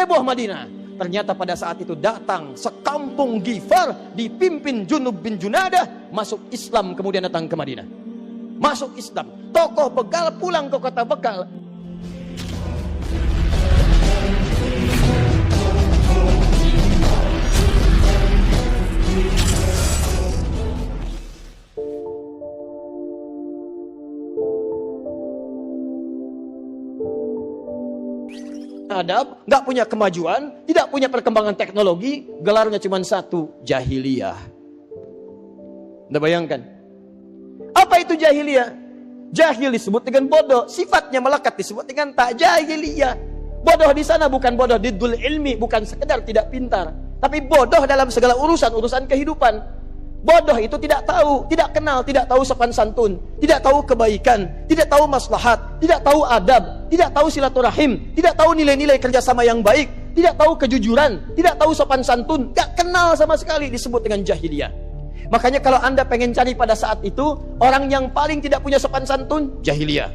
Heboh Madinah. Ternyata pada saat itu datang sekampung Ghifar dipimpin Junub bin Junadah, masuk Islam, kemudian datang ke Madinah. Masuk Islam. Tokoh begal pulang ke kota begal. Adab, nggak punya kemajuan, tidak punya perkembangan teknologi, gelarnya cuma satu, jahiliyah. Anda bayangkan? Apa itu jahiliyah? Jahil disebut dengan bodoh, sifatnya melekat disebut dengan tak jahiliyah. Bodoh di sana bukan bodoh diddul ilmi, bukan sekedar tidak pintar, tapi bodoh dalam segala urusan kehidupan. Bodoh itu tidak tahu, tidak kenal, tidak tahu sopan santun, tidak tahu kebaikan, tidak tahu maslahat, tidak tahu adab, tidak tahu silaturahim, tidak tahu nilai-nilai kerjasama yang baik, tidak tahu kejujuran, tidak tahu sopan santun, gak kenal sama sekali, disebut dengan jahiliyah. Makanya kalau Anda pengen cari pada saat itu orang yang paling tidak punya sopan santun, jahiliyah.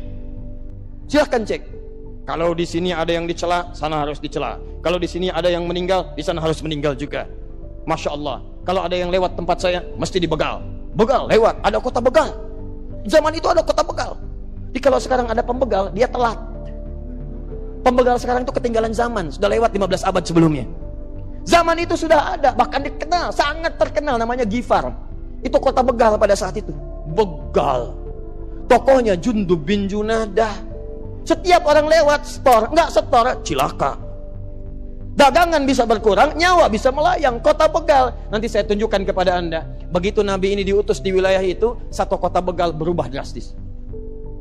Silahkan cek. Kalau di sini ada yang dicela, sana harus dicela. Kalau di sini ada yang meninggal, di sana harus meninggal juga. Masya Allah, kalau ada yang lewat tempat saya, mesti dibegal. Begal, lewat, ada kota begal. Zaman itu ada kota begal. Jadi kalau sekarang ada pembegal, dia telat. Pembegal sekarang itu ketinggalan zaman, sudah lewat 15 abad sebelumnya. Zaman itu sudah ada, bahkan dikenal, sangat terkenal, namanya Ghifar. Itu kota begal pada saat itu. Begal. Tokohnya Jundub bin Junadah. Setiap orang lewat, setor, enggak setor, cilaka. Dagangan bisa berkurang, nyawa bisa melayang. Kota begal. Nanti saya tunjukkan kepada Anda. Begitu Nabi ini diutus di wilayah itu, satu kota begal berubah drastis.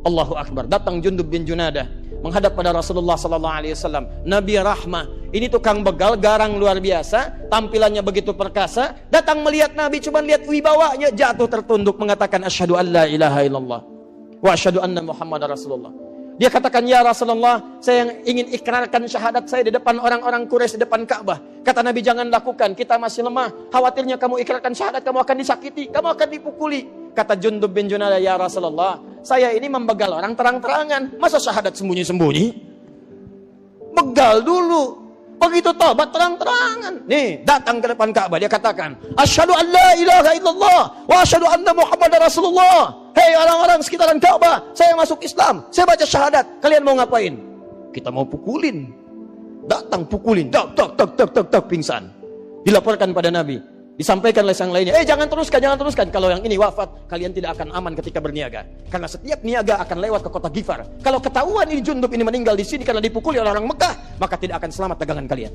Allahu Akbar. Datang Jundub bin Junadah menghadap pada Rasulullah SAW. Nabi Rahmah. Ini tukang begal, garang luar biasa. Tampilannya begitu perkasa. Datang melihat Nabi, cuma lihat wibawanya, jatuh tertunduk mengatakan asyhadu an la ilaha illallah wa asyhadu anna Muhammad Rasulullah. Dia katakan, ya Rasulullah, saya yang ingin ikrarkan syahadat saya di depan orang-orang Quraisy, di depan Ka'bah. Kata Nabi, jangan lakukan, kita masih lemah. Khawatirnya kamu ikrarkan syahadat, kamu akan disakiti, kamu akan dipukuli. Kata Jundub bin Junadah, ya Rasulullah, saya ini membegal orang terang-terangan. Masa syahadat sembunyi-sembunyi? Begal dulu. Begitu tobat terang-terangan. Nih, datang ke depan Ka'bah, dia katakan, asyhadu an la ilaha illallah wa asyhadu anna Muhammad Rasulullah. Hei orang-orang sekitaran Ka'bah, saya masuk Islam, saya baca syahadat, kalian mau ngapain? Kita mau pukulin. Datang pukulin, tak pingsan. Dilaporkan pada Nabi, disampaikan oleh sang lainnya, jangan teruskan, kalau yang ini wafat, kalian tidak akan aman ketika berniaga. Karena setiap niaga akan lewat ke kota Ghifar. Kalau ketahuan ini Jundub ini meninggal di sini karena dipukuli oleh orang Mekah, maka tidak akan selamat dagangan kalian.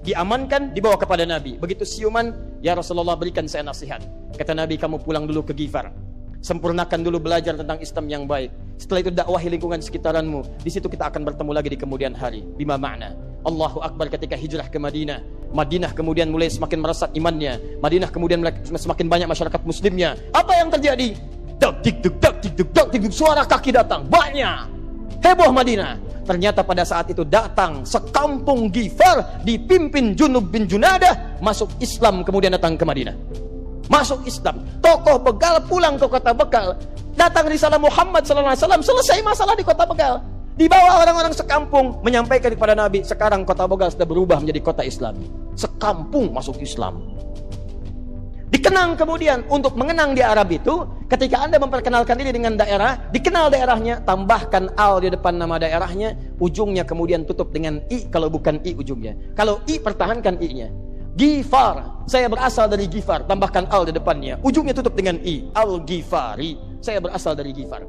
Diamankan, dibawa kepada Nabi. Begitu siuman, ya Rasulullah, berikan saya nasihat. Kata Nabi, kamu pulang dulu ke Ghifar. Sempurnakan dulu belajar tentang Islam yang baik. Setelah itu dakwahi lingkungan sekitaranmu. Di situ kita akan bertemu lagi di kemudian hari. Bima makna. Allahu Akbar ketika hijrah ke Madinah. Madinah kemudian mulai semakin meresap imannya. Madinah kemudian semakin banyak masyarakat muslimnya. Apa yang terjadi? Dak tik suara kaki datang. Banyak. Heboh Madinah. Ternyata pada saat itu datang sekampung Ghifar dipimpin Junub bin Junadah, masuk Islam, kemudian datang ke Madinah. Masuk Islam. Tokoh begal pulang ke kota begal. Datang risalah Muhammad SAW, selesai masalah di kota begal. Dibawa orang-orang sekampung menyampaikan kepada Nabi, sekarang kota begal sudah berubah menjadi kota Islam. Sekampung masuk Islam. Dikenang kemudian, untuk mengenang di Arab itu, ketika Anda memperkenalkan diri dengan daerah, dikenal daerahnya, tambahkan al di depan nama daerahnya, ujungnya kemudian tutup dengan i kalau bukan i ujungnya. Kalau i, pertahankan i-nya. Ghifar, saya berasal dari Ghifar, tambahkan al di depannya, ujungnya tutup dengan i, al-Ghifari, saya berasal dari Ghifar.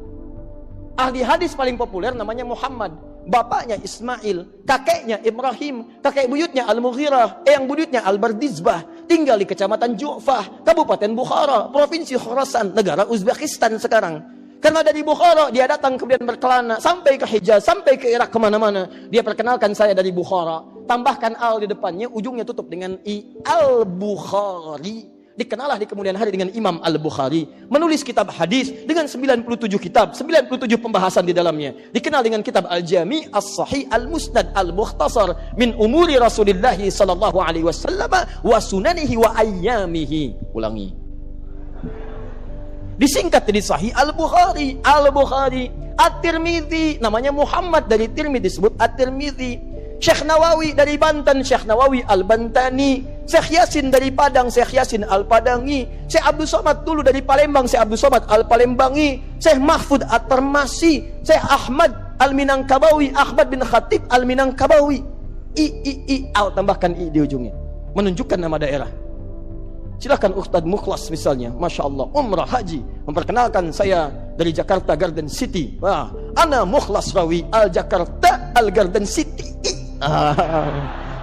Ahli hadis paling populer namanya Muhammad, bapaknya Ismail, kakeknya Ibrahim, kakek buyutnya Al-Mughirah, eyang buyutnya Al-Bardizbah, tinggal di kecamatan Ju'fah, Kabupaten Bukhara, Provinsi Khorasan, negara Uzbekistan sekarang. Karena dari Bukhara dia datang kemudian berkelana sampai ke Hijaz, sampai ke Irak, kemana-mana. Dia perkenalkan saya dari Bukhara. Tambahkan al di depannya, ujungnya tutup dengan i, Al-Bukhari. Dikenalah di kemudian hari dengan Imam Al-Bukhari. Menulis kitab hadis dengan 97 kitab, 97 pembahasan di dalamnya. Dikenal dengan kitab Al-Jami, As-Sahih, Al-Musnad, Al-Mukhtasar min umuri Rasulullah sallallahu alaihi wasallam wa sunanihi wa ayyamihi. Ulangi. Disingkat jadi Sahih Al-Bukhari. Al-Bukhari. At-Tirmidzi, namanya Muhammad, dari Tirmidzi disebut At-Tirmidzi. Syekh Nawawi dari Banten, Syekh Nawawi Al-Bantani. Syekh Yasin dari Padang, Syekh Yasin Al-Padangi. Syekh Abdul Somad dulu dari Palembang, Syekh Abdul Somad Al-Palembangi. Syekh Mahfud At-Tarmasi, Syekh Ahmad Al-Minangkabawi, Ahmad bin Khatib Al-Minangkabawi. Al tambahkan I di ujungnya, menunjukkan nama daerah. Silahkan Ustadz Mukhlas misalnya, Masya Allah, umrah haji, memperkenalkan saya dari Jakarta Garden City. Ana Mukhlas Rawi Al-Jakarta Al-Garden City.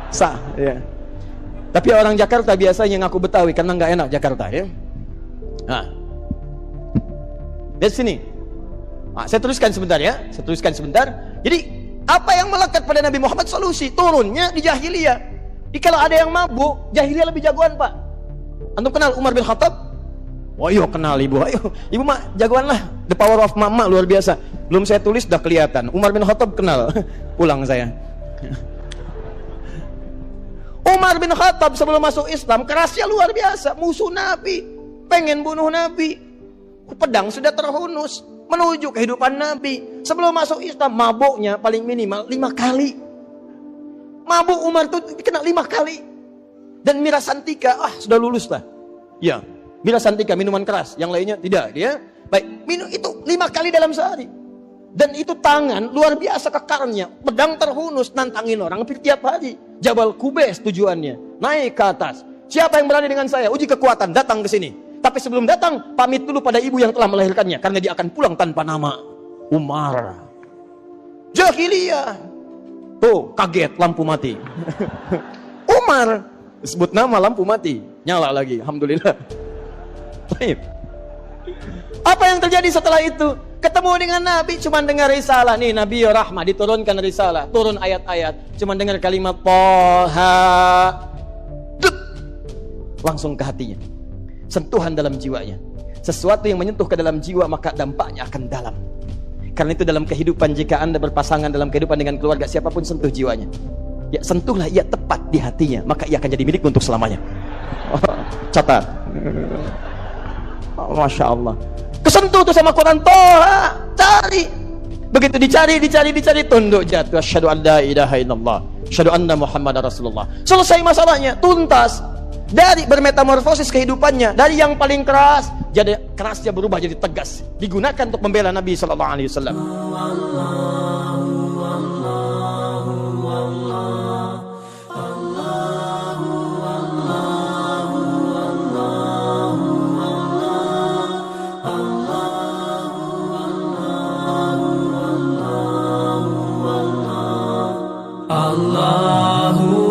Sah ya. Tapi orang Jakarta biasanya ngaku Betawi karena nggak enak Jakarta ya. Dari sini saya tuliskan sebentar ya. Saya tuliskan sebentar. Jadi apa yang melekat pada Nabi Muhammad? Solusi turunnya di jahiliyah. Jadi kalau ada yang mabuk, jahiliyah lebih jagoan Pak. Antum kenal Umar bin Khattab? Oh iya kenal ibu. Ayo, ibu mah jagoan lah. The power of mama luar biasa. Belum saya tulis udah kelihatan. Umar bin Khattab kenal. Pulang saya. Umar bin Khattab sebelum masuk Islam kerasnya luar biasa. Musuh Nabi, pengen bunuh Nabi. Pedang sudah terhunus menuju kehidupan Nabi. Sebelum masuk Islam mabuknya paling minimal 5 kali. Mabuk Umar itu kena 5 kali. Dan miras santika, sudah lulus lah. Ya, miras santika minuman keras, yang lainnya tidak. Dia baik minum itu 5 kali dalam sehari. Dan itu tangan luar biasa kekarnya, pedang terhunus nantangin orang hampir tiap hari. Jabal Kubais tujuannya, naik ke atas. Siapa yang berani dengan saya? Uji kekuatan, datang ke sini. Tapi sebelum datang, pamit dulu pada ibu yang telah melahirkannya, karena dia akan pulang tanpa nama. Umar. Jahiliyah. Tuh, kaget lampu mati. Umar. Sebut nama lampu mati, nyala lagi, alhamdulillah. Baik. Apa yang terjadi setelah itu? Ketemu dengan Nabi, cuma dengar risalah nih, Nabi Rahmah diturunkan risalah, turun ayat-ayat, cuma dengar kalimat Toha, langsung ke hatinya, sentuhan dalam jiwanya. Sesuatu yang menyentuh ke dalam jiwa maka dampaknya akan dalam. Karena itu dalam kehidupan, jika Anda berpasangan dalam kehidupan dengan keluarga, siapapun sentuh jiwanya, ya sentuhlah ia tepat di hatinya, maka ia akan jadi milik untuk selamanya. Catat. Masya Allah. Kesentuh tuh sama Quran Toha, cari. Begitu dicari, tunduk jatuh. Asyhadu an la ilaha illallah, asyhadu anna Muhammadar Rasulullah. Selesai masalahnya, tuntas. Dari bermetamorfosis kehidupannya, dari yang paling keras, jadi kerasnya berubah jadi tegas. Digunakan untuk membela Nabi sallallahu alaihi wasallam. Allahu